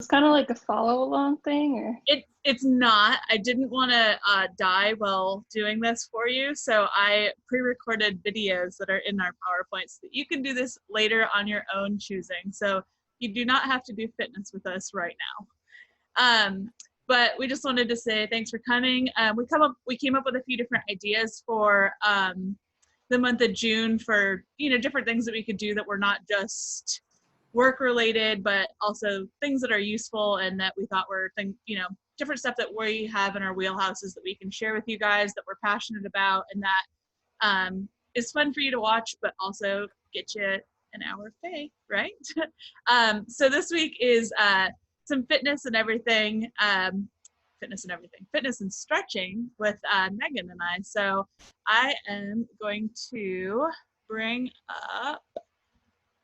It's kind of like a follow along thing, or It's not. I didn't want to die while doing this for you, so I pre-recorded videos that are in our PowerPoint so that you can do this later on your own choosing. So you do not have to do fitness with us right now. But we just wanted to say thanks for coming. We came up with a few different ideas for the month of June for different things that we could do that were not just work related, but also things that are useful and that we thought were different stuff that we have in our wheelhouses that we can share with you guys that we're passionate about and that is fun for you to watch, but also get you an hour of pay, right? So this week is some fitness and stretching with Megan and I. So I am going to bring up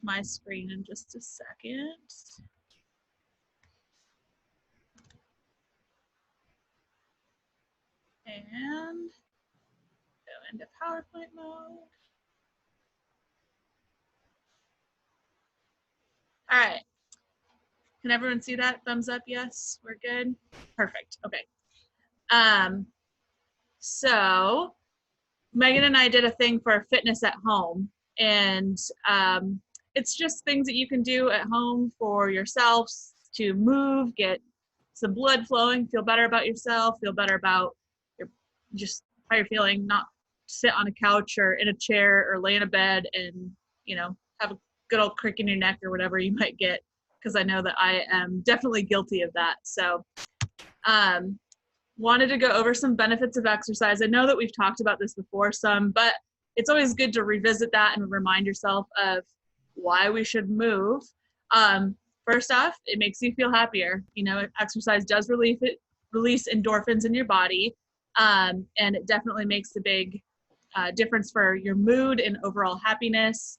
my screen in just a second. And go into PowerPoint mode. All right. Can everyone see that? Thumbs up, yes, we're good. Perfect, okay. So Megan and I did a thing for fitness at home, and it's just things that you can do at home for yourselves to move, get some blood flowing, feel better about yourself, feel better about just how you're feeling, not sit on a couch or in a chair or lay in a bed and have a good old crick in your neck or whatever you might get, because I know that I am definitely guilty of that. So wanted to go over some benefits of exercise. I know that we've talked about this before some, but it's always good to revisit that and remind yourself of why we should move. First off, it makes you feel happier. Exercise does release endorphins in your body, and it definitely makes a big difference for your mood and overall happiness.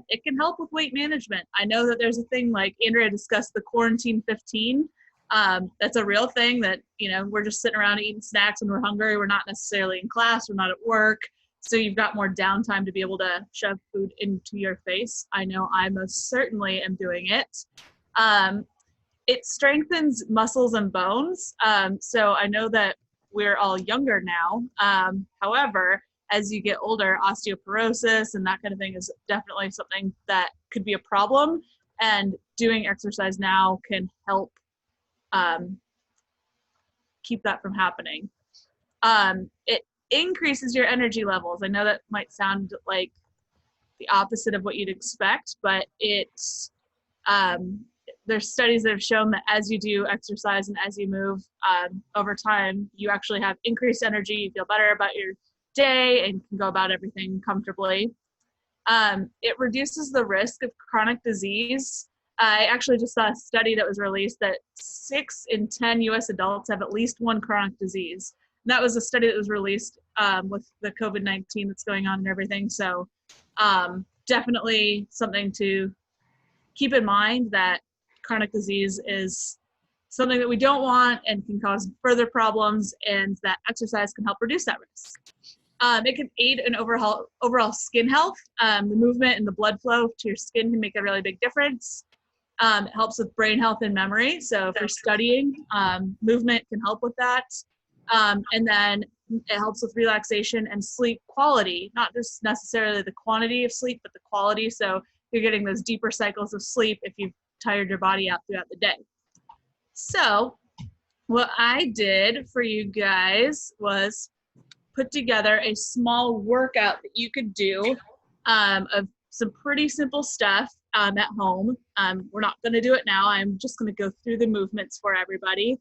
It can help with weight management. I know that there's a thing like Andrea discussed, the quarantine 15. That's a real thing that, we're just sitting around eating snacks when we're hungry. We're not necessarily in class. We're not at work. So you've got more downtime to be able to shove food into your face. I know I most certainly am doing it. It strengthens muscles and bones. So I know that we're all younger now. However, as you get older, osteoporosis and that kind of thing is definitely something that could be a problem. And doing exercise now can help keep that from happening. It increases your energy levels. I know that might sound like the opposite of what you'd expect, but there's studies that have shown that as you do exercise and as you move over time, you actually have increased energy, you feel better about your day and can go about everything comfortably. It reduces the risk of chronic disease. I actually just saw a study that was released that 6 in 10 US adults have at least one chronic disease. And that was a study that was released with the COVID-19 that's going on and everything. So definitely something to keep in mind, that chronic disease is something that we don't want and can cause further problems, and that exercise can help reduce that risk. It can aid in overall skin health. The movement and the blood flow to your skin can make a really big difference. It helps with brain health and memory. So if you're studying, movement can help with that. And then it helps with relaxation and sleep quality, not just necessarily the quantity of sleep, but the quality. So you're getting those deeper cycles of sleep if you've tired your body out throughout the day. So what I did for you guys was put together a small workout that you could do of some pretty simple stuff at home. We're not going to do it now. I'm just going to go through the movements for everybody.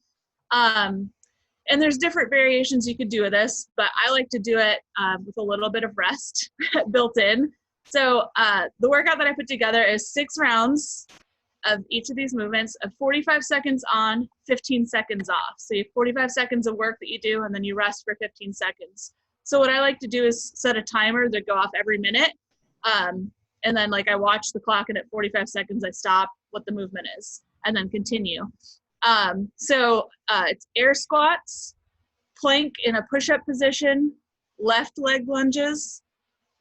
And there's different variations you could do of this, but I like to do it with a little bit of rest built in. So the workout that I put together is 6 rounds of each of these movements of 45 seconds on, 15 seconds off. So you have 45 seconds of work that you do, and then you rest for 15 seconds. So what I like to do is set a timer to go off every minute. And then I watch the clock, and at 45 seconds, I stop what the movement is and then continue. So it's air squats, plank in a push-up position, left leg lunges,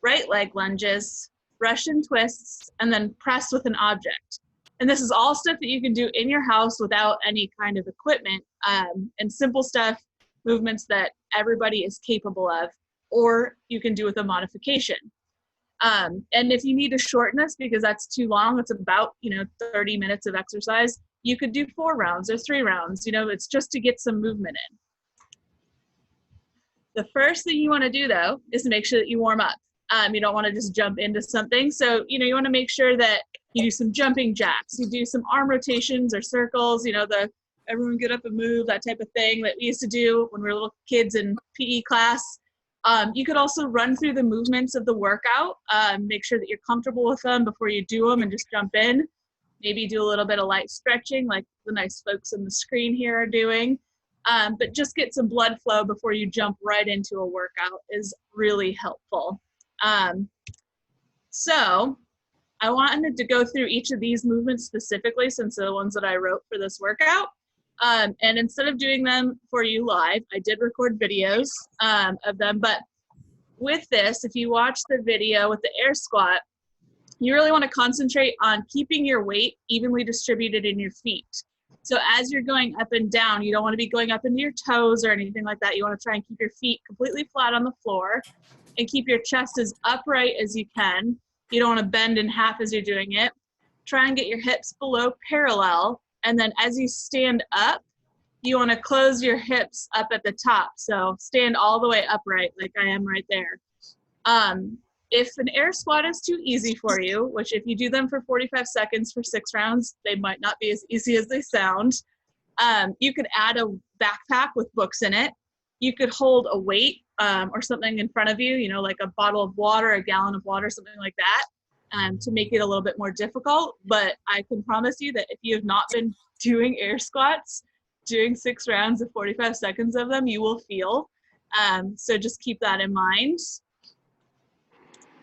right leg lunges, Russian twists, and then press with an object. And this is all stuff that you can do in your house without any kind of equipment, and simple stuff, movements that everybody is capable of, or you can do with a modification. And if you need to shorten this because that's too long, it's about 30 minutes of exercise, you could do 4 rounds or 3 rounds. It's just to get some movement in. The first thing you want to do, though, is to make sure that you warm up. You don't want to just jump into something. So, you want to make sure that you do some jumping jacks, you do some arm rotations or circles, the everyone get up and move, that type of thing that we used to do when we were little kids in PE class. You could also run through the movements of the workout, make sure that you're comfortable with them before you do them and just jump in. Maybe do a little bit of light stretching like the nice folks on the screen here are doing. But just get some blood flow before you jump right into a workout is really helpful. So I wanted to go through each of these movements specifically since they're the ones that I wrote for this workout. And instead of doing them for you live, I did record videos of them. But with this, if you watch the video with the air squat, you really want to concentrate on keeping your weight evenly distributed in your feet. So as you're going up and down, you don't want to be going up into your toes or anything like that. You want to try and keep your feet completely flat on the floor and keep your chest as upright as you can. You don't want to bend in half as you're doing it. Try and get your hips below parallel. And then as you stand up, you want to close your hips up at the top. So stand all the way upright like I am right there. If an air squat is too easy for you, which if you do them for 45 seconds for 6 rounds, they might not be as easy as they sound. You could add a backpack with books in it. You could hold a weight or something in front of you, like a bottle of water, a gallon of water, something like that, to make it a little bit more difficult. But I can promise you that if you have not been doing air squats, doing 6 rounds of 45 seconds of them, you will feel. So just keep that in mind.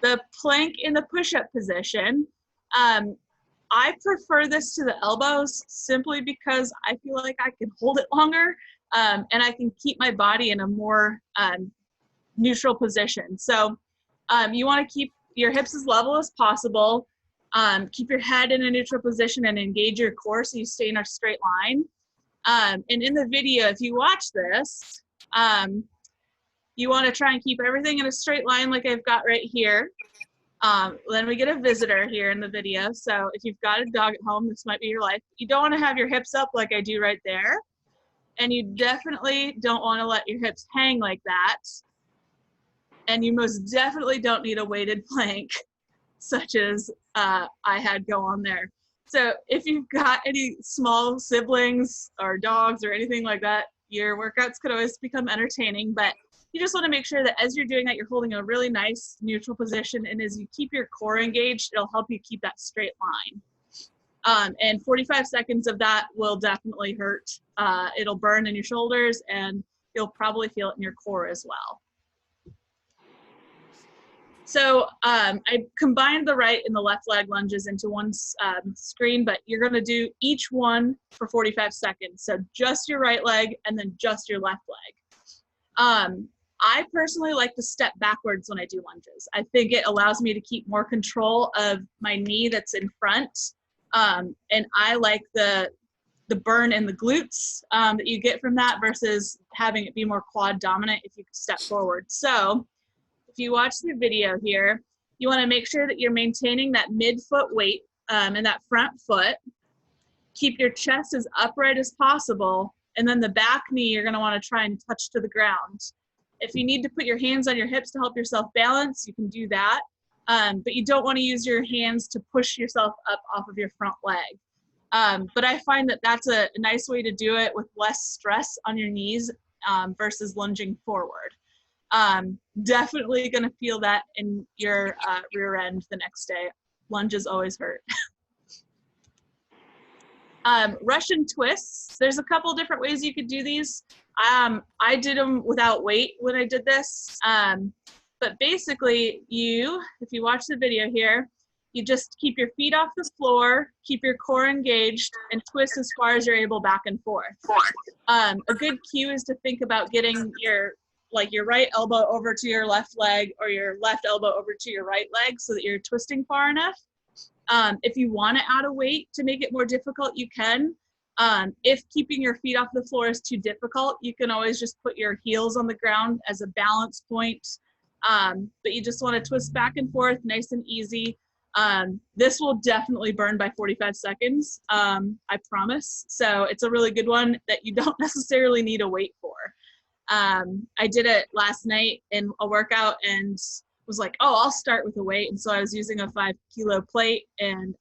The plank in the push-up position, I prefer this to the elbows simply because I feel like I can hold it longer and I can keep my body in a more neutral position. So you want to keep your hips as level as possible, keep your head in a neutral position and engage your core so you stay in a straight line. And in the video, if you watch this, you want to try and keep everything in a straight line like I've got right here. Then we get a visitor here in the video. So if you've got a dog at home, this might be your life. You don't want to have your hips up like I do right there. And you definitely don't want to let your hips hang like that. And you most definitely don't need a weighted plank such as I had go on there. So if you've got any small siblings or dogs or anything like that, your workouts could always become entertaining, but you just want to make sure that as you're doing that, you're holding a really nice neutral position. And as you keep your core engaged, it'll help you keep that straight line. And 45 seconds of that will definitely hurt. It'll burn in your shoulders and you'll probably feel it in your core as well. So I combined the right and the left leg lunges into one screen, but you're going to do each one for 45 seconds. So just your right leg and then just your left leg. I personally like to step backwards when I do lunges. I think it allows me to keep more control of my knee that's in front. And I like the burn in the glutes that you get from that versus having it be more quad dominant if you step forward. So if you watch the video here, you want to make sure that you're maintaining that mid-foot weight in that front foot. Keep your chest as upright as possible. And then the back knee, you're going to want to try and touch to the ground. If you need to put your hands on your hips to help yourself balance, you can do that. But you don't want to use your hands to push yourself up off of your front leg. But I find that that's a nice way to do it with less stress on your knees versus lunging forward. Definitely going to feel that in your rear end the next day. Lunges always hurt. Russian twists. There's a couple different ways you could do these. I did them without weight when I did this. But basically if you watch the video here, you just keep your feet off the floor, keep your core engaged, and twist as far as you're able back and forth. A good cue is to think about getting your right elbow over to your left leg or your left elbow over to your right leg so that you're twisting far enough. If you want to add a weight to make it more difficult, you can. If keeping your feet off the floor is too difficult, you can always just put your heels on the ground as a balance point. But you just want to twist back and forth, nice and easy. This will definitely burn by 45 seconds, I promise. So it's a really good one that you don't necessarily need a weight for. I did it last night in a workout and was like, oh, I'll start with a weight. And so I was using a 5-kilo plate and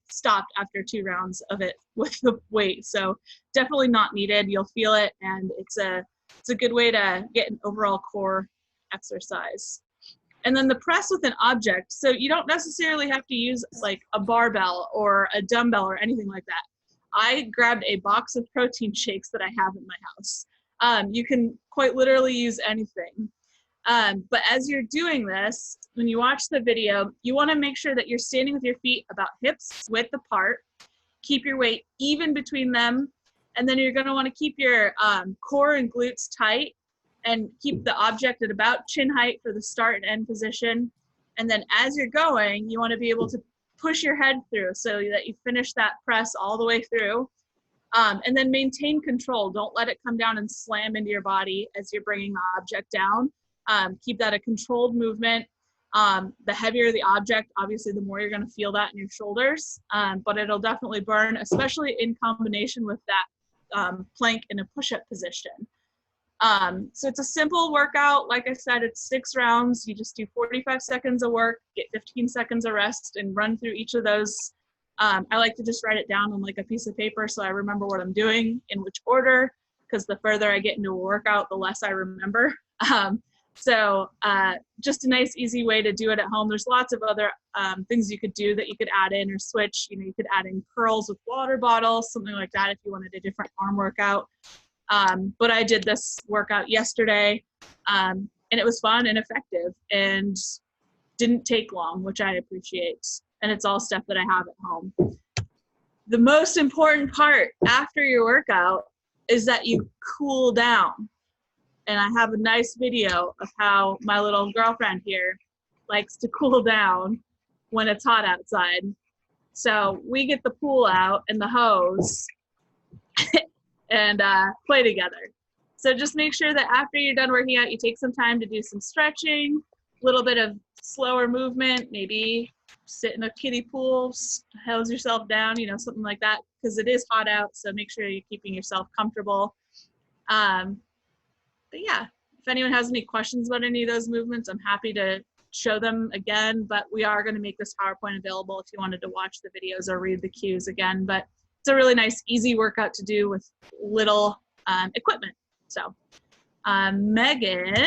stopped after 2 rounds of it with the weight. So definitely not needed. You'll feel it, and it's a good way to get an overall core exercise. And then the press with an object. So you don't necessarily have to use like a barbell or a dumbbell or anything like that. I grabbed a box of protein shakes that I have in my house. You can quite literally use anything. But as you're doing this, when you watch the video, you want to make sure that you're standing with your feet about hips width apart. Keep your weight even between them. And then you're going to want to keep your core and glutes tight and keep the object at about chin height for the start and end position. And then as you're going, you want to be able to push your head through so that you finish that press all the way through. And then maintain control. Don't let it come down and slam into your body as you're bringing the object down. Keep that a controlled movement. The heavier the object, obviously, the more you're going to feel that in your shoulders. But it'll definitely burn, especially in combination with that plank in a push-up position. So it's a simple workout. Like I said, it's 6 rounds. You just do 45 seconds of work, get 15 seconds of rest, and run through each of those. I like to just write it down on like a piece of paper so I remember what I'm doing in which order, because the further I get into a workout, the less I remember. So just a nice, easy way to do it at home. There's lots of other things you could do that you could add in or switch. You know, you could add in curls with water bottles, something like that if you wanted a different arm workout. But I did this workout yesterday, and it was fun and effective and didn't take long, which I appreciate. And it's all stuff that I have at home. The most important part after your workout is that you cool down. And I have a nice video of how my little girlfriend here likes to cool down when it's hot outside. So we get the pool out and the hose and play together. So just make sure that after you're done working out, you take some time to do some stretching, a little bit of slower movement, maybe sit in a kiddie pool, hose yourself down, you know, something like that, because it is hot out. So make sure you're keeping yourself comfortable. But yeah, if anyone has any questions about any of those movements, I'm happy to show them again, but we are going to make this PowerPoint available if you wanted to watch the videos or read the cues again. But it's a really nice, easy workout to do with little equipment. So Megan,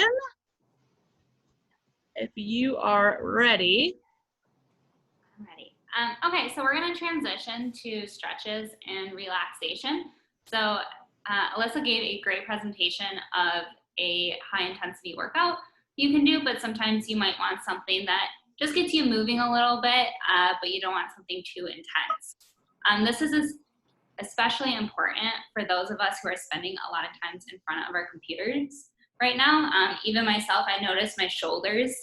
if you are ready. I'm ready. Okay, so we're going to transition to stretches and relaxation. So Alyssa gave a great presentation of a high intensity workout you can do, but sometimes you might want something that just gets you moving a little bit, but you don't want something too intense. This is especially important for those of us who are spending a lot of times in front of our computers right now. Even myself, I notice my shoulders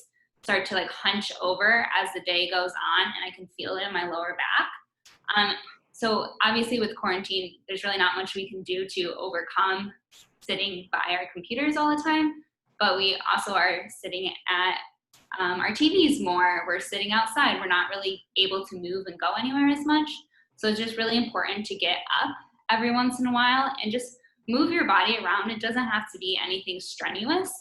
start to like hunch over as the day goes on, and I can feel it in my lower back. So obviously with quarantine, there's really not much we can do to overcome sitting by our computers all the time, but we also are sitting at our TVs more. We're sitting outside. We're not really able to move and go anywhere as much. So it's just really important to get up every once in a while and just move your body around. It doesn't have to be anything strenuous,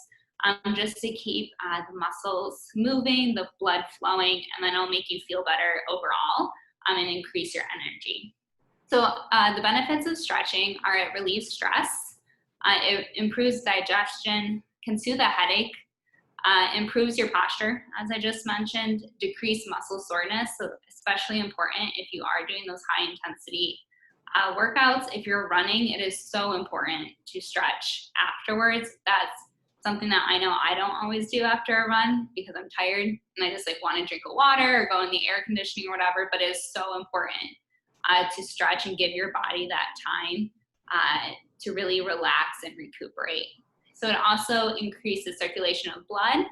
just to keep the muscles moving, the blood flowing, and then it'll make you feel better overall and increase your energy. So the benefits of stretching are it relieves stress, it improves digestion, can soothe a headache, improves your posture, as I just mentioned, decrease muscle soreness, so especially important if you are doing those high intensity workouts. If you're running, it is so important to stretch afterwards. That's something that I know I don't always do after a run because I'm tired and I just like want to drink a water or go in the air conditioning or whatever, but it is so important to stretch and give your body that time to really relax and recuperate. So it also increases circulation of blood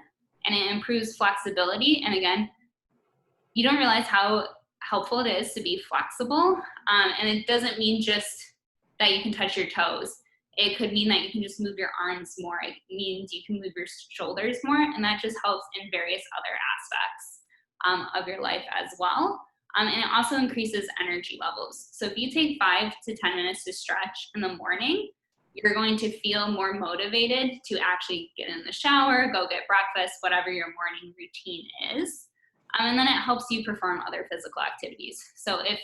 and it improves flexibility. And again, you don't realize how helpful it is to be flexible. And it doesn't mean just that you can touch your toes. It could mean that you can just move your arms more. It means you can move your shoulders more, and that just helps in various other aspects of your life as well. And it also increases energy levels. So if you take 5 to 10 minutes to stretch in the morning, you're going to feel more motivated to actually get in the shower, go get breakfast, whatever your morning routine is. And then it helps you perform other physical activities. So if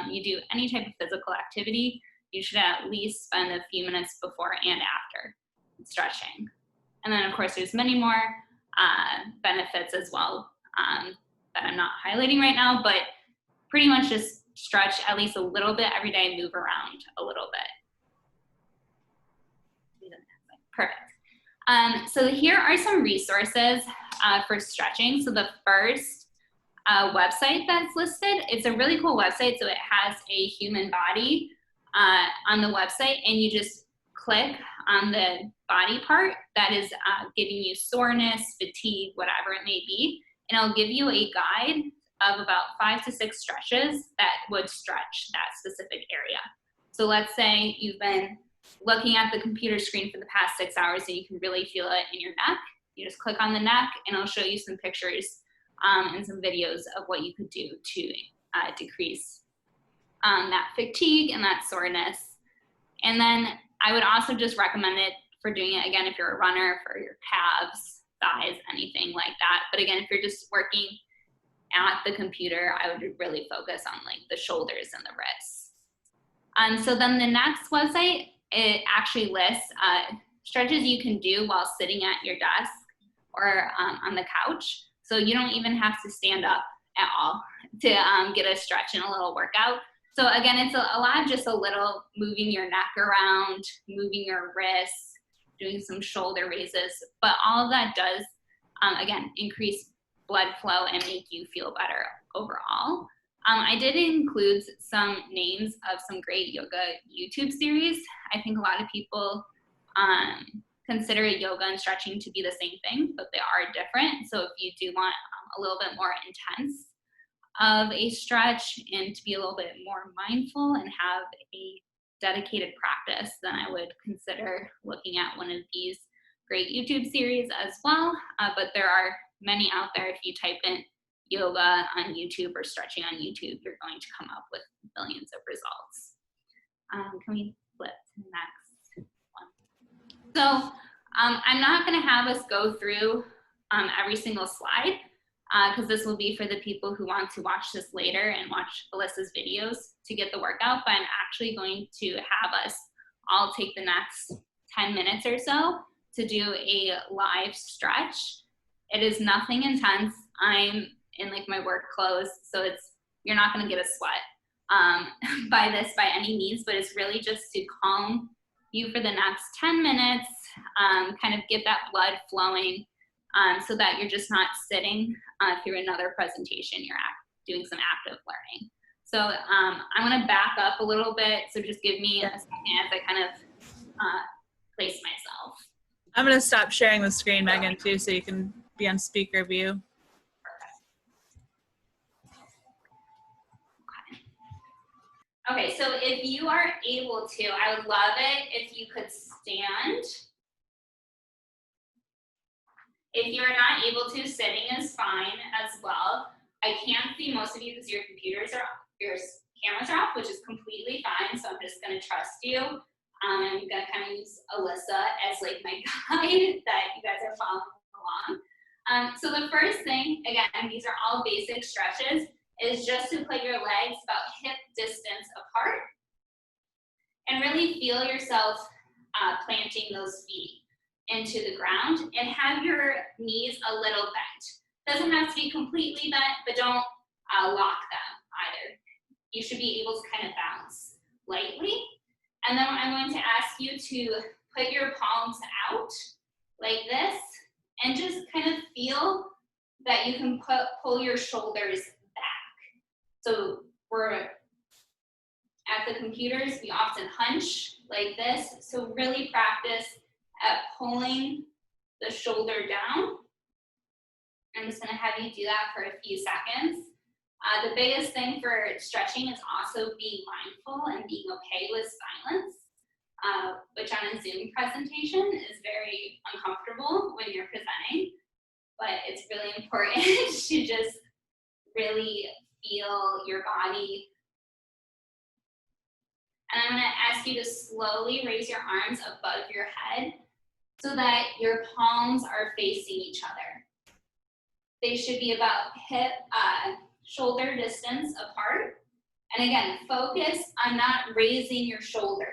you do any type of physical activity, you should at least spend a few minutes before and after stretching. And then of course there's many more benefits as well that I'm not highlighting right now, but pretty much just stretch at least a little bit every day, move around a little bit. Perfect. So here are some resources for stretching. So the first website that's listed, it's a really cool website. So it has a human body on the website, and you just click on the body part that is giving you soreness, fatigue, whatever it may be, and it'll give you a guide of about 5 to 6 stretches that would stretch that specific area. So let's say you've been looking at the computer screen for the past 6 hours and you can really feel it in your neck. You just click on the neck and it'll show you some pictures and some videos of what you could do to decrease that fatigue and that soreness. And then I would also just recommend it for doing it, again, if you're a runner, for your calves, thighs, anything like that. But again, if you're just working at the computer, I would really focus on like the shoulders and the wrists. So then the next website, it actually lists stretches you can do while sitting at your desk or on the couch. So you don't even have to stand up at all to get a stretch and a little workout. So again, it's a lot, just a little moving your neck around, moving your wrists, doing some shoulder raises. But all of that does, again, increase blood flow and make you feel better overall. I did include some names of some great yoga YouTube series. I think a lot of people consider yoga and stretching to be the same thing, but they are different. So if you do want a little bit more intense of a stretch and to be a little bit more mindful and have a dedicated practice, then I would consider looking at one of these great YouTube series as well. But there are many out there. If you type in yoga on YouTube or stretching on YouTube, you're going to come up with millions of results. Can we flip to the next one? So I'm not going to have us go through every single slide because this will be for the people who want to watch this later and watch Alyssa's videos to get the workout, but I'm actually going to have us all take the next 10 minutes or so to do a live stretch. It is nothing intense. I'm in like my work clothes, so you're not going to get a sweat by this by any means, but it's really just to calm you for the next 10 minutes, kind of get that blood flowing so that you're just not sitting through another presentation. You're doing some active learning. So I'm going to back up a little bit, so just give me a second as I kind of place myself. I'm going to stop sharing the screen, Megan, too, so you can be on speaker view. Okay, so if you are able to, I would love it if you could stand. If you're not able to, sitting is fine as well. I can't see most of you because your computers are off, your cameras are off, which is completely fine, so I'm just gonna trust you. I'm gonna kind of use Alyssa as like my guide that you guys are following along. So the first thing, again, these are all basic stretches, is just to put your legs about hip distance apart and really feel yourself planting those feet into the ground and have your knees a little bent. Doesn't have to be completely bent, but don't lock them either. You should be able to kind of bounce lightly. And then I'm going to ask you to put your palms out like this and just kind of feel that you can pull your shoulders back. So we're at the computers, we often hunch like this. So really practice at pulling the shoulder down. I'm just gonna have you do that for a few seconds. The biggest thing for stretching is also being mindful and being okay with silence, which on a Zoom presentation is very uncomfortable when you're presenting, but it's really important to just really feel your body. And I'm going to ask you to slowly raise your arms above your head so that your palms are facing each other. They should be about hip, shoulder distance apart. And again, focus on not raising your shoulders.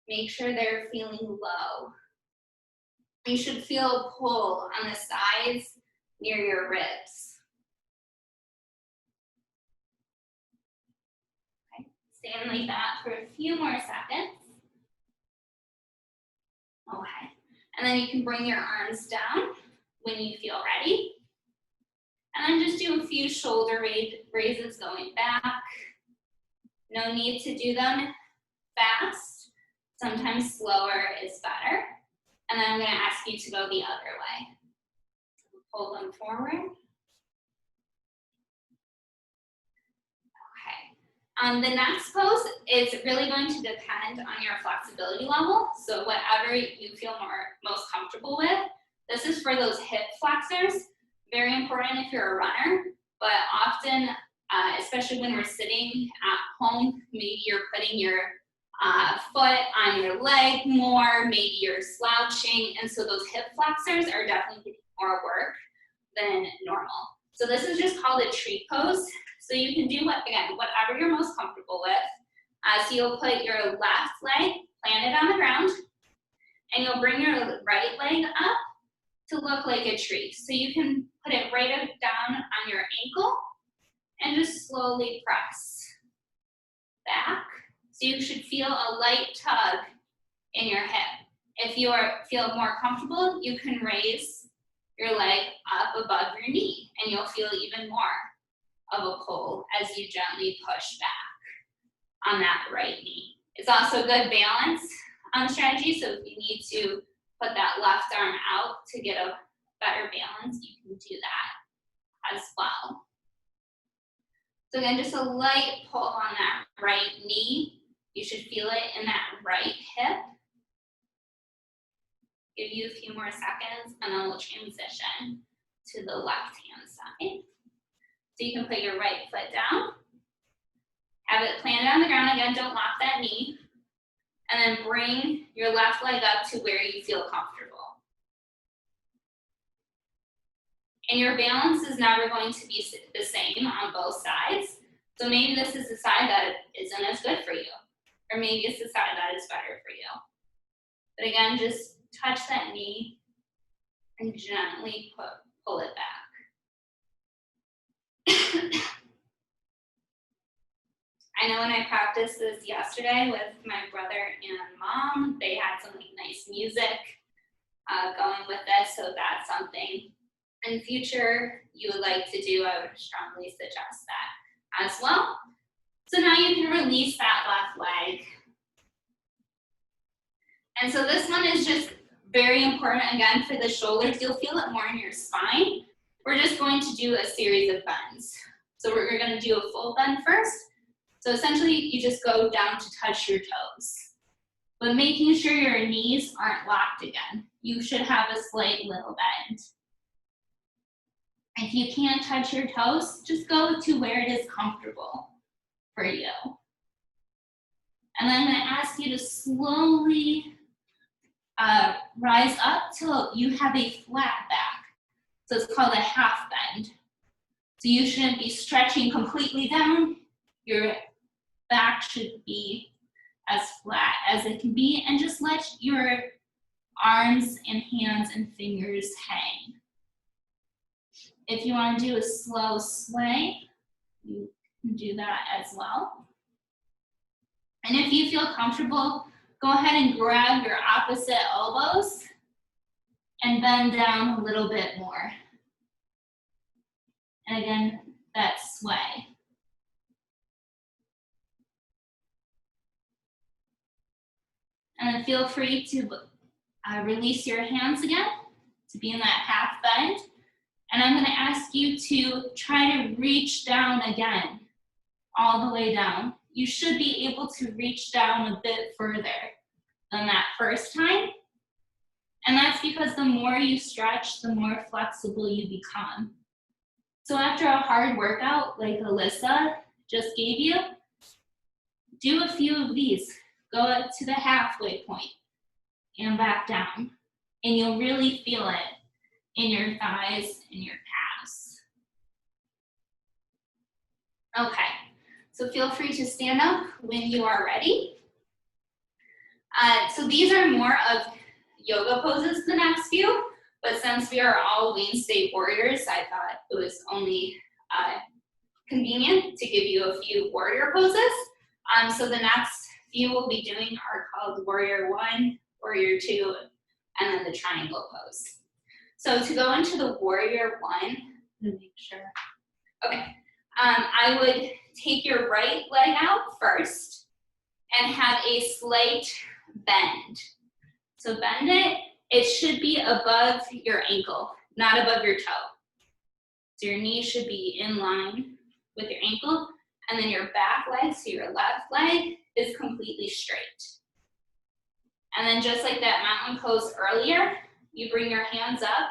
Make sure they're feeling low. You should feel a pull on the sides near your ribs. Okay, stand like that for a few more seconds. Okay, and then you can bring your arms down when you feel ready. And then just do a few shoulder raises going back. No need to do them fast. Sometimes slower is better. And then I'm going to ask you to go the other way. Pull them forward. Okay. The next pose is really going to depend on your flexibility level. So whatever you feel most comfortable with. This is for those hip flexors. Very important if you're a runner, but often, especially when we're sitting at home, maybe you're putting your foot on your leg more, maybe you're slouching, and so those hip flexors are definitely more work than normal. So this is just called a tree pose. So you can do, whatever you're most comfortable with. So you'll put your left leg planted on the ground, and you'll bring your right leg up to look like a tree. So you can put it right down on your ankle and just slowly press back. So you should feel a light tug in your hip. If you feel more comfortable, you can raise your leg up above your knee and you'll feel even more of a pull as you gently push back on that right knee. It's also good balance strategy, so if you need to put that left arm out to get a better balance, you can do that as well. So again, just a light pull on that right knee. You should feel it in that right hip. Give you a few more seconds and then we'll transition to the left-hand side. So you can put your right foot down, have it planted on the ground. Again, don't lock that knee. And then bring your left leg up to where you feel comfortable. And your balance is never going to be the same on both sides. So maybe this is the side that isn't as good for you, or maybe it's the side that is better for you. But again, just touch that knee and gently pull it back. I know when I practiced this yesterday with my brother and mom, they had some nice music going with this, so that's something in future you would like to do. I would strongly suggest that as well. So now you can release that left leg. And so this one is just very important, again, for the shoulders. You'll feel it more in your spine. We're just going to do a series of bends. So we're going to do a full bend first. So essentially, you just go down to touch your toes, but making sure your knees aren't locked again. You should have a slight little bend. If you can't touch your toes, just go to where it is comfortable for you. And then I'm going to ask you to slowly rise up till you have a flat back. So it's called a half bend. So you shouldn't be stretching completely down. Your back should be as flat as it can be, and just let your arms and hands and fingers hang. If you want to do a slow sway, you can do that as well. And if you feel comfortable, go ahead and grab your opposite elbows and bend down a little bit more. And again, that sway. And then feel free to release your hands again to be in that half bend. And I'm gonna ask you to try to reach down again, all the way down. You should be able to reach down a bit further than that first time. And that's because the more you stretch, the more flexible you become. So after a hard workout like Alyssa just gave you, do a few of these. Go up to the halfway point and back down. And you'll really feel it in your thighs and your calves. Okay, so feel free to stand up when you are ready. So these are more of yoga poses, the next few, but since we are all Wayne State Warriors, I thought it was only convenient to give you a few warrior poses. So the next few we'll be doing are called Warrior 1, Warrior 2, and then the triangle pose. So to go into the Warrior 1, let me make sure. Okay, I would take your right leg out first and have a slight bend. So bend it. It should be above your ankle, not above your toe. So your knee should be in line with your ankle, and then your back leg, so your left leg, is completely straight. And then just like that mountain pose earlier, you bring your hands up,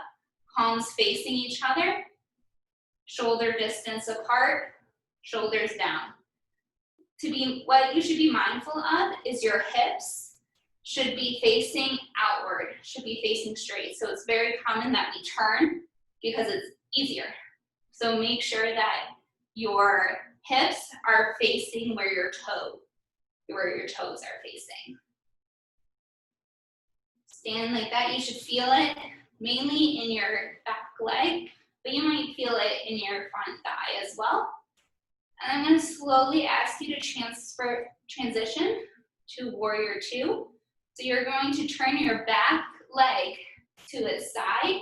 palms facing each other, shoulder distance apart, shoulders down. What you should be mindful of is your hips should be facing outward, should be facing straight. So it's very common that we turn because it's easier. So make sure that your hips are facing where your toes are facing. Stand like that. You should feel it mainly in your back leg, but you might feel it in your front thigh as well. And I'm going to slowly ask you to transition to Warrior 2. So you're going to turn your back leg to its side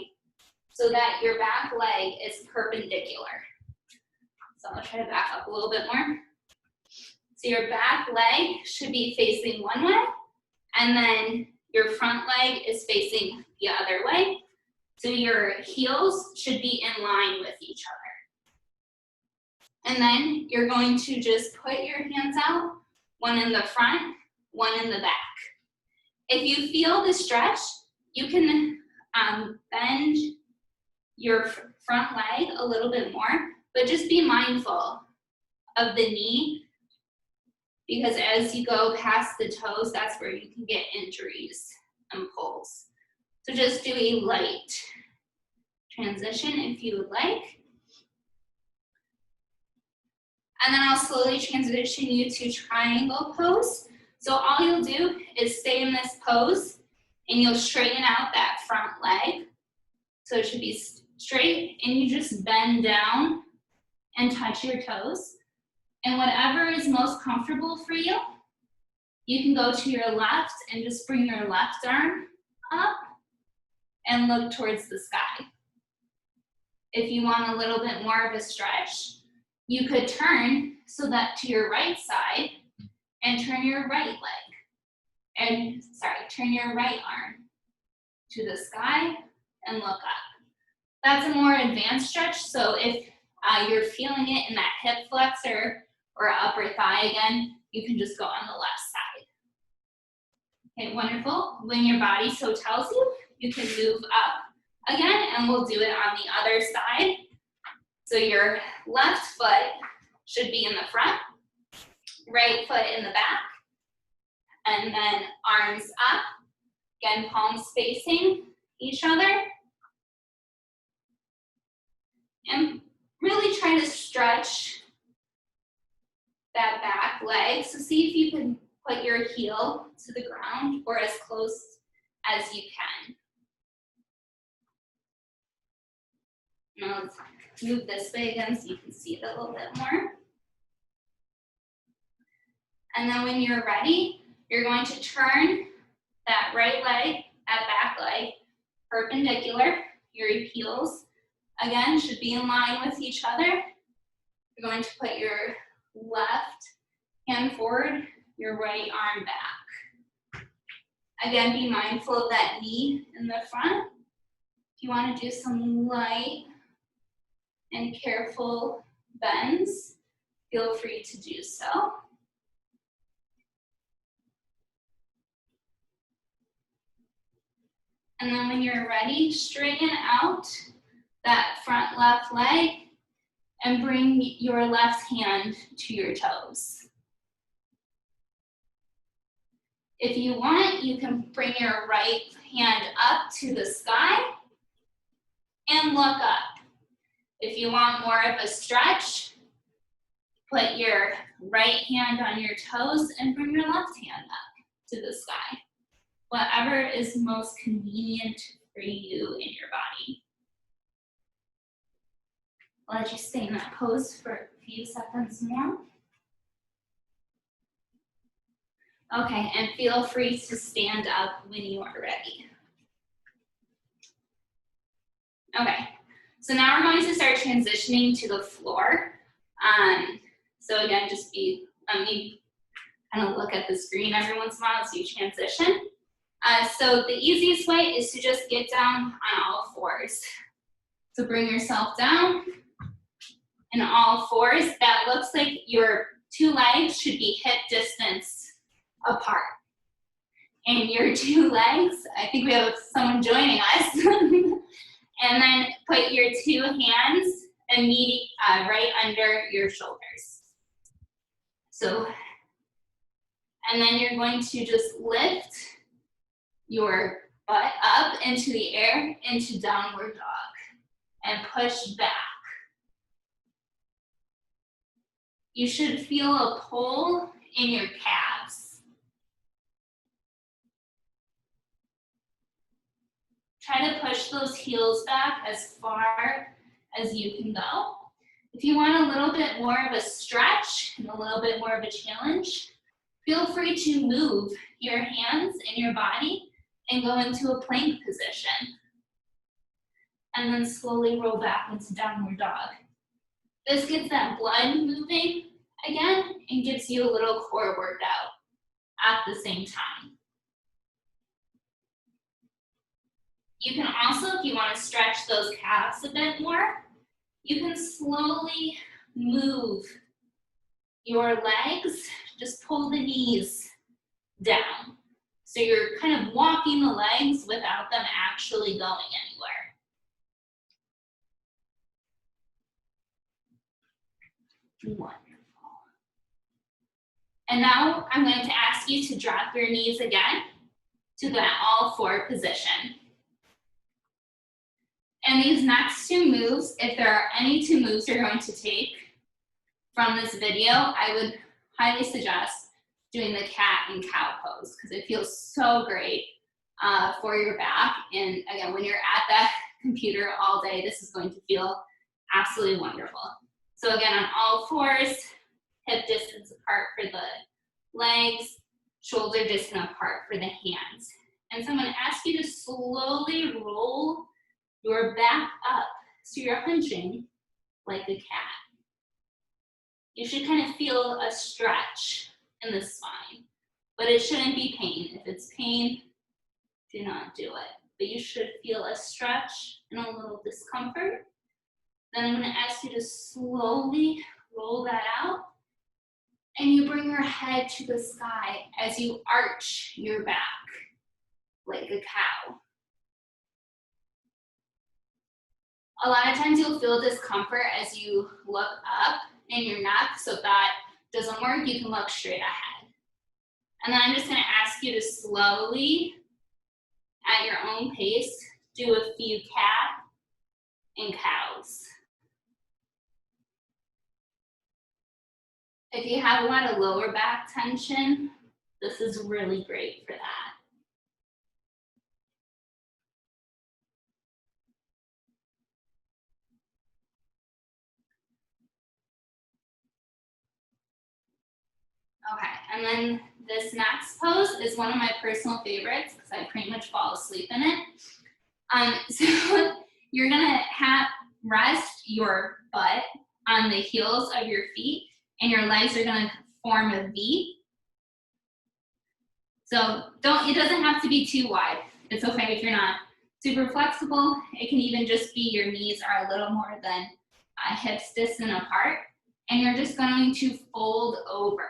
so that your back leg is perpendicular. So I'm going to try to back up a little bit more. So your back leg should be facing one way, and then your front leg is facing the other way. So your heels should be in line with each other. And then you're going to just put your hands out, one in the front, one in the back. If you feel the stretch, you can bend your front leg a little bit more, but just be mindful of the knee, because as you go past the toes, that's where you can get injuries and pulls. So just do a light transition if you would like. And then I'll slowly transition you to triangle pose. So all you'll do is stay in this pose, and you'll straighten out that front leg. So it should be straight, and you just bend down and touch your toes. And whatever is most comfortable for you, you can go to your left and just bring your left arm up and look towards the sky. If you want a little bit more of a stretch, you could turn so that to your right side and turn your right leg. And turn your right arm to the sky and look up. That's a more advanced stretch. So if you're feeling it in that hip flexor or upper thigh again, you can just go on the left side. Okay, wonderful. When your body so tells you, you can move up again, and we'll do it on the other side. So your left foot should be in the front, right foot in the back, and then arms up. Again, palms facing each other. And really try to stretch that back leg. So see if you can put your heel to the ground or as close as you can. Now let's move this way again so you can see it a little bit more. And then when you're ready, you're going to turn that right leg, that back leg, perpendicular. Your heels, again, should be in line with each other. You're going to put your left hand forward, your right arm back. Again, be mindful of that knee in the front. If you want to do some light and careful bends, feel free to do so. And then when you're ready, straighten out that front left leg and bring your left hand to your toes. If you want, you can bring your right hand up to the sky and look up. If you want more of a stretch, put your right hand on your toes and bring your left hand up to the sky. Whatever is most convenient for you in your body. I'll let you stay in that pose for a few seconds more. Okay, and feel free to stand up when you are ready. Okay, so now we're going to start transitioning to the floor. So again, let me kind of look at the screen every once in a while as you transition. So the easiest way is to just get down on all fours. So bring yourself down in all fours. That looks like your two legs should be hip distance apart. And your two legs, I think we have someone joining us. And then put your two hands right under your shoulders. So, and then you're going to just lift your butt up into the air, into downward dog, and push back. You should feel a pull in your calves. Try to push those heels back as far as you can go. If you want a little bit more of a stretch and a little bit more of a challenge, feel free to move your hands and your body and go into a plank position. And then slowly roll back into downward dog. This gets that blood moving again and gives you a little core workout at the same time. You can also, if you want to stretch those calves a bit more, you can slowly move your legs, just pull the knees down. So you're kind of walking the legs without them actually going anywhere. Wonderful. And now I'm going to ask you to drop your knees again to that all four position. And these next two moves, if there are any two moves you're going to take from this video, I would highly suggest doing the cat and cow pose because it feels so great for your back. And again, when you're at that computer all day, this is going to feel absolutely wonderful. So again, on all fours, hip distance apart for the legs, shoulder distance apart for the hands. And so I'm going to ask you to slowly roll your back up so you're hunching like a cat. You should kind of feel a stretch in the spine, but it shouldn't be pain. If it's pain, do not do it. But you should feel a stretch and a little discomfort. Then I'm going to ask you to slowly roll that out, and you bring your head to the sky as you arch your back like a cow. A lot of times you'll feel discomfort as you look up in your neck, so if that doesn't work, you can look straight ahead. And then I'm just going to ask you to slowly, at your own pace, do a few cat and cows. If you have a lot of lower back tension, this is really great for that. Okay, and then this next pose is one of my personal favorites because I pretty much fall asleep in it. So you're gonna rest your butt on the heels of your feet, and your legs are gonna form a V. So it doesn't have to be too wide. It's okay if you're not super flexible. It can even just be your knees are a little more than hips distant apart, and you're just going to fold over.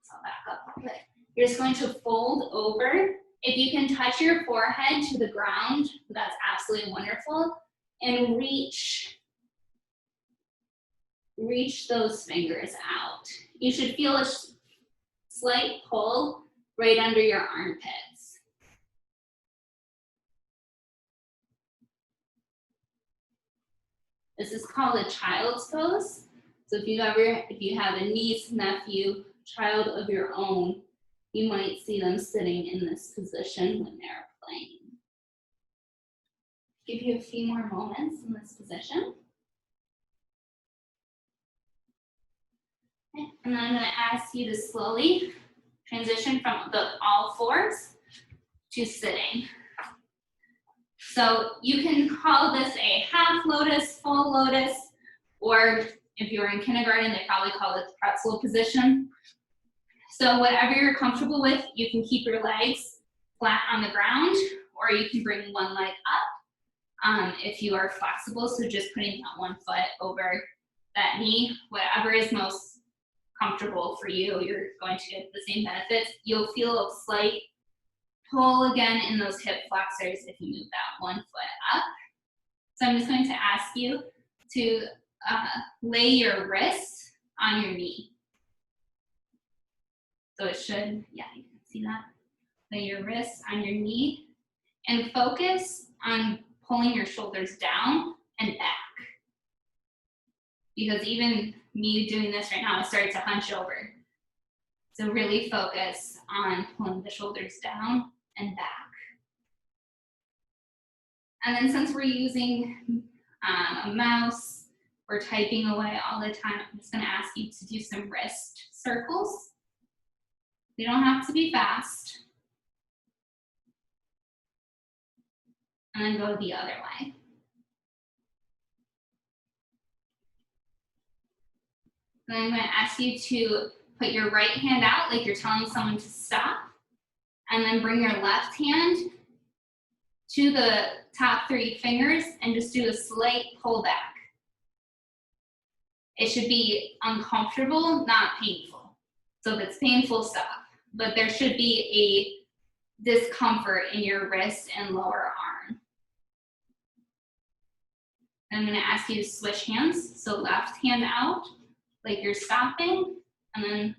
So I'll back up a little bit. You're just going to fold over. If you can touch your forehead to the ground, that's absolutely wonderful. And reach those fingers out. You should feel a slight pull right under your armpits. This is called a child's pose. So if you have a niece, nephew, child of your own, you might see them sitting in this position when they're playing. Give you a few more moments in this position. Okay. And then I'm going to ask you to slowly transition from the all fours to sitting. So you can call this a half lotus, full lotus, or if you were in kindergarten, they probably called it the pretzel position. So whatever you're comfortable with, you can keep your legs flat on the ground, or you can bring one leg up if you are flexible. So just putting that one foot over that knee, whatever is most comfortable for you, you're going to get the same benefits. You'll feel a slight pull again in those hip flexors if you move that one foot up. So I'm just going to ask you to lay your wrists on your knee. So it should, yeah, you can see that. Lay your wrists on your knee and focus on pulling your shoulders down and back. Because even me doing this right now, I started to hunch over. So really focus on pulling the shoulders down and back. And then since we're using a mouse, we're typing away all the time, I'm just gonna ask you to do some wrist circles. They don't have to be fast. And then go the other way. And I'm gonna ask you to put your right hand out like you're telling someone to stop. And then bring your left hand to the top 3 fingers and just do a slight pull back. It should be uncomfortable, not painful. So if it's painful, stop. But there should be a discomfort in your wrist and lower arm. I'm gonna ask you to switch hands. So left hand out, like you're stopping, and then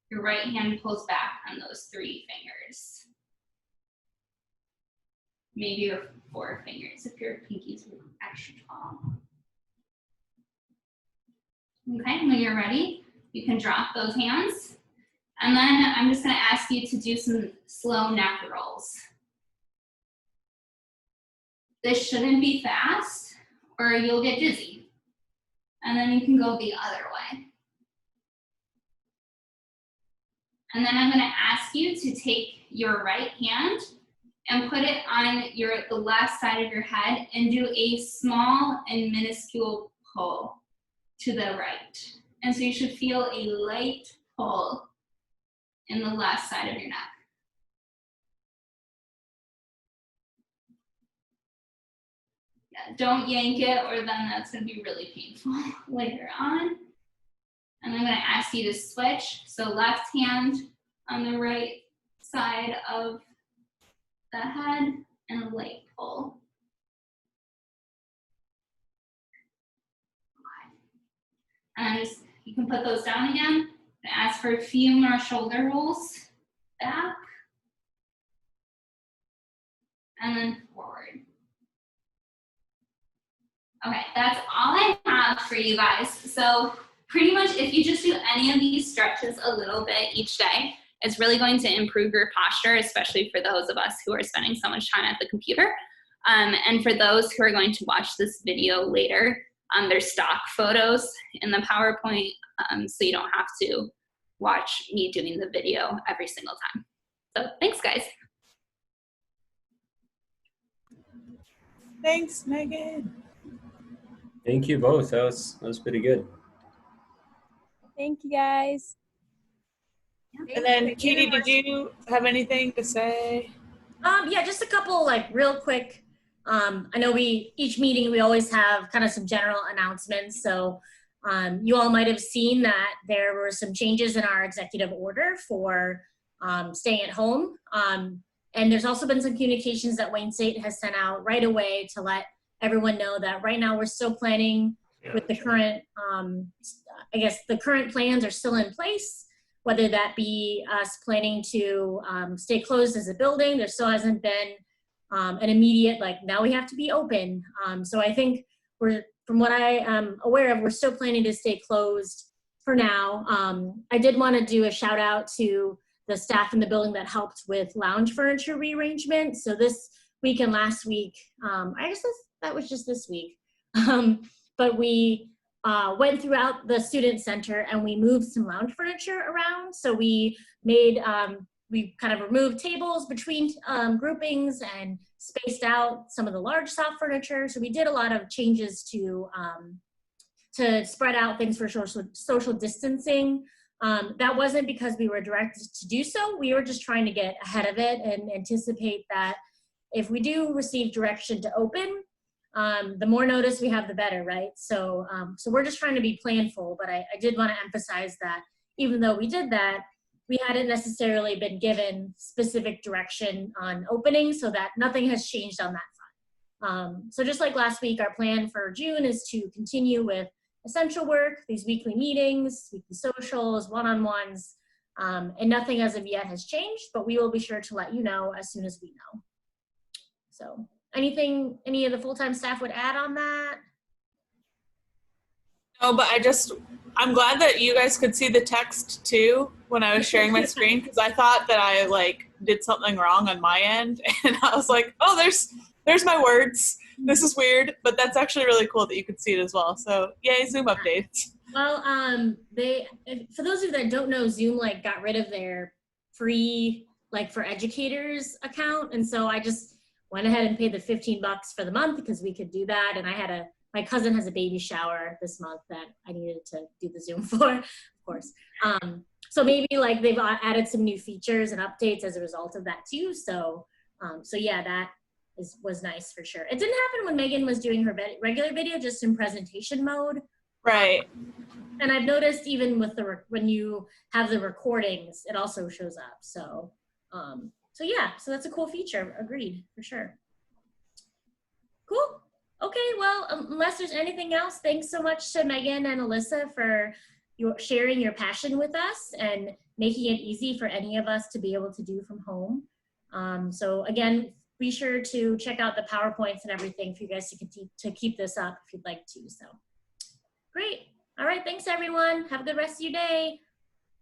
your right hand pulls back on those 3 fingers. Maybe your 4 fingers if your pinkies are extra tall. Okay, when you're ready, you can drop those hands. And then I'm just gonna ask you to do some slow neck rolls. This shouldn't be fast or you'll get dizzy. And then you can go the other way. And then I'm gonna ask you to take your right hand and put it on the left side of your head and do a small and minuscule pull to the right. And so you should feel a light pull in the left side of your neck. Yeah, don't yank it or then that's gonna be really painful later on. And I'm gonna ask you to switch. So left hand on the right side of the head and a light pull. Okay. And you can put those down again. And ask for a few more shoulder rolls back. And then forward. Okay, that's all I have for you guys. So pretty much if you just do any of these stretches a little bit each day, it's really going to improve your posture, especially for those of us who are spending so much time at the computer. And for those who are going to watch this video later, there's stock photos in the PowerPoint, so you don't have to watch me doing the video every single time. So thanks, guys. Thanks, Megan. Thank you both. That was pretty good. Thank you, guys. And then, Katie, did you have anything to say? Yeah, just a couple like real quick I know each meeting we always have kind of some general announcements. So you all might have seen that there were some changes in our executive order for staying at home. And there's also been some communications that Wayne State has sent out right away to let everyone know that right now we're still planning with the current, I guess the current plans are still in place, whether that be us planning to stay closed as a building. There still hasn't been an immediate, like, now we have to be open. So I think from what I am aware of, we're still planning to stay closed for now. I did want to do a shout out to the staff in the building that helped with lounge furniture rearrangement. So this week and last week, I guess that was just this week, but we went throughout the student center and we moved some lounge furniture around. So we made, we kind of removed tables between groupings and spaced out some of the large soft furniture. So we did a lot of changes to spread out things for social distancing. That wasn't because we were directed to do so. We were just trying to get ahead of it and anticipate that if we do receive direction to open, the more notice we have, the better, right? So, so we're just trying to be planful, but I did want to emphasize that even though we did that, we hadn't necessarily been given specific direction on opening, so that nothing has changed on that front. So just like last week, our plan for June is to continue with essential work, these weekly meetings, weekly socials, one-on-ones, and nothing as of yet has changed, but we will be sure to let you know as soon as we know. So anything any of the full-time staff would add on that? No, but I'm glad that you guys could see the text too when I was sharing my screen, because I thought that I like did something wrong on my end, and I was like, oh, there's my words. This is weird, but that's actually really cool that you could see it as well. So yay, Zoom updates. Well, for those of you that don't know, Zoom like got rid of their free like for educators account, and so I just went ahead and paid the $15 for the month because we could do that, and my cousin has a baby shower this month that I needed to do the Zoom for, of course. So maybe like they've added some new features and updates as a result of that too. So, so yeah, that was nice for sure. It didn't happen when Megan was doing her regular video, just in presentation mode. Right. And I've noticed even with when you have the recordings, it also shows up. So, so yeah, so that's a cool feature. Agreed, for sure. Cool. Okay, well, unless there's anything else, thanks so much to Megan and Alyssa for sharing your passion with us and making it easy for any of us to be able to do from home. So again, be sure to check out the PowerPoints and everything for you guys to keep this up if you'd like to. So great. All right, thanks everyone. Have a good rest of your day.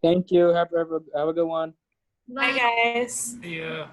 Thank you. Have a good one. Bye guys. Yeah.